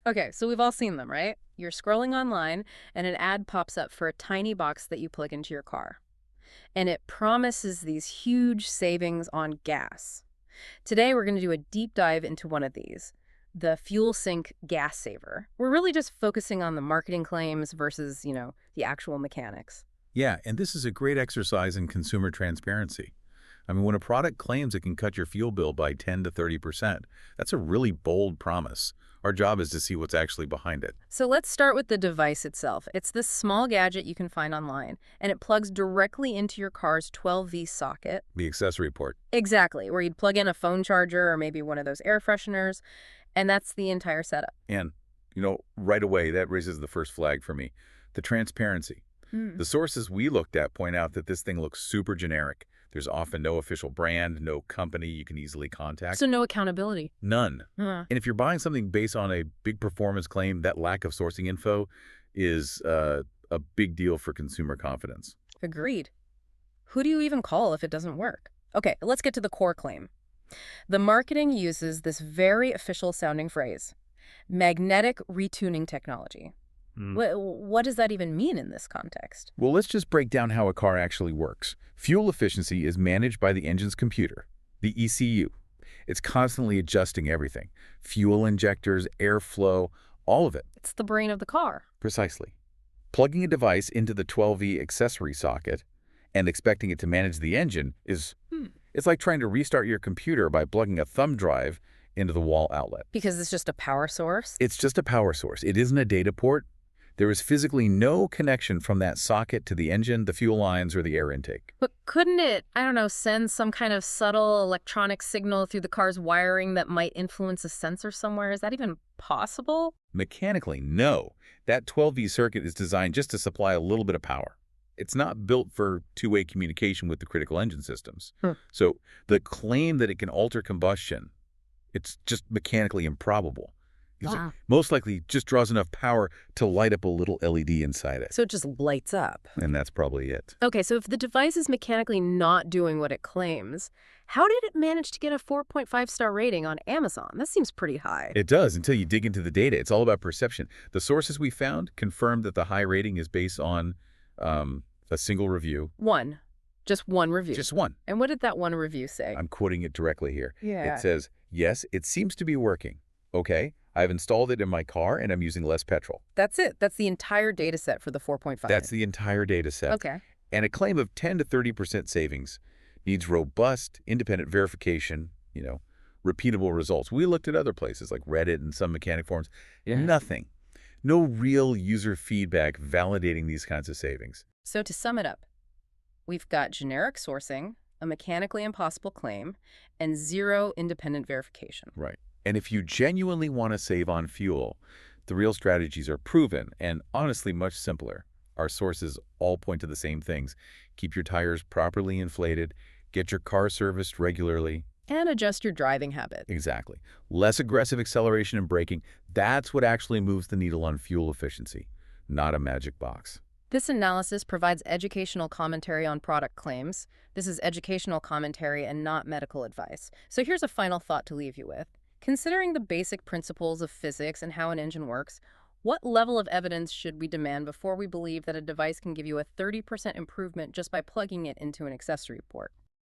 Okay, so we've all seen them, right? You're scrolling online and an ad pops up for a tiny box that you plug into your car. And it promises these huge savings on gas. Today, we're going to do a deep dive into one of these, the Fuelsync Gas Saver. We're really just focusing on the marketing claims versus, the actual mechanics. Yeah, and this is a great exercise in consumer transparency. I mean, when a product claims it can cut your fuel bill by 10 to 30%, that's a really bold promise. Our job is to see what's actually behind it. So let's start with the device itself. It's this small gadget you can find online, and it plugs directly into your car's 12V socket. The accessory port. Exactly, where you'd plug in a phone charger or maybe one of those air fresheners, and that's the entire setup. And, right away, that raises the first flag for me. The transparency. Hmm. The sources we looked at point out that this thing looks super generic. There's often no official brand, no company you can easily contact. So no accountability. None. Huh. And if you're buying something based on a big performance claim, that lack of sourcing info is a big deal for consumer confidence. Agreed. Who do you even call if it doesn't work? Okay, let's get to the core claim. The marketing uses this very official-sounding phrase, magnetic retuning technology. What does that even mean in this context? Well, let's just break down how a car actually works. Fuel efficiency is managed by the engine's computer, the ECU. It's constantly adjusting everything. Fuel injectors, airflow, all of it. It's the brain of the car. Precisely. Plugging a device into the 12V accessory socket and expecting it to manage the engine is it's like trying to restart your computer by plugging a thumb drive into the wall outlet. Because it's just a power source? It's just a power source. It isn't a data port. There is physically no connection from that socket to the engine, the fuel lines, or the air intake. But couldn't it, I don't know, send some kind of subtle electronic signal through the car's wiring that might influence a sensor somewhere? Is that even possible? Mechanically, no. That 12V circuit is designed just to supply a little bit of power. It's not built for two-way communication with the critical engine systems. So the claim that it can alter combustion, it's just mechanically improbable. Wow. Most likely just draws enough power to light up a little LED inside it. So it just lights up. And that's probably it. Okay, so if the device is mechanically not doing what it claims, how did it manage to get a 4.5-star rating on Amazon? That seems pretty high. It does until you dig into the data. It's all about perception. The sources we found confirmed that the high rating is based on a single review. One. Just one review. Just one. And what did that one review say? I'm quoting it directly here. Yeah. It says, yes, it seems to be working. Okay, I've installed it in my car and I'm using less petrol. That's it. That's the entire data set for the 4.5. That's the entire data set. Okay. And a claim of 10 to 30% savings needs robust, independent verification, repeatable results. We looked at other places like Reddit and some mechanic forums. Yeah. Nothing. No real user feedback validating these kinds of savings. So to sum it up, we've got generic sourcing, a mechanically impossible claim, and zero independent verification. Right. And if you genuinely want to save on fuel, the real strategies are proven and honestly much simpler. Our sources all point to the same things. Keep your tires properly inflated, get your car serviced regularly. And adjust your driving habit. Exactly. Less aggressive acceleration and braking, that's what actually moves the needle on fuel efficiency, not a magic box. This analysis provides educational commentary on product claims. This is educational commentary and not medical advice. So here's a final thought to leave you with. Considering the basic principles of physics and how an engine works, what level of evidence should we demand before we believe that a device can give you a 30% improvement just by plugging it into an accessory port?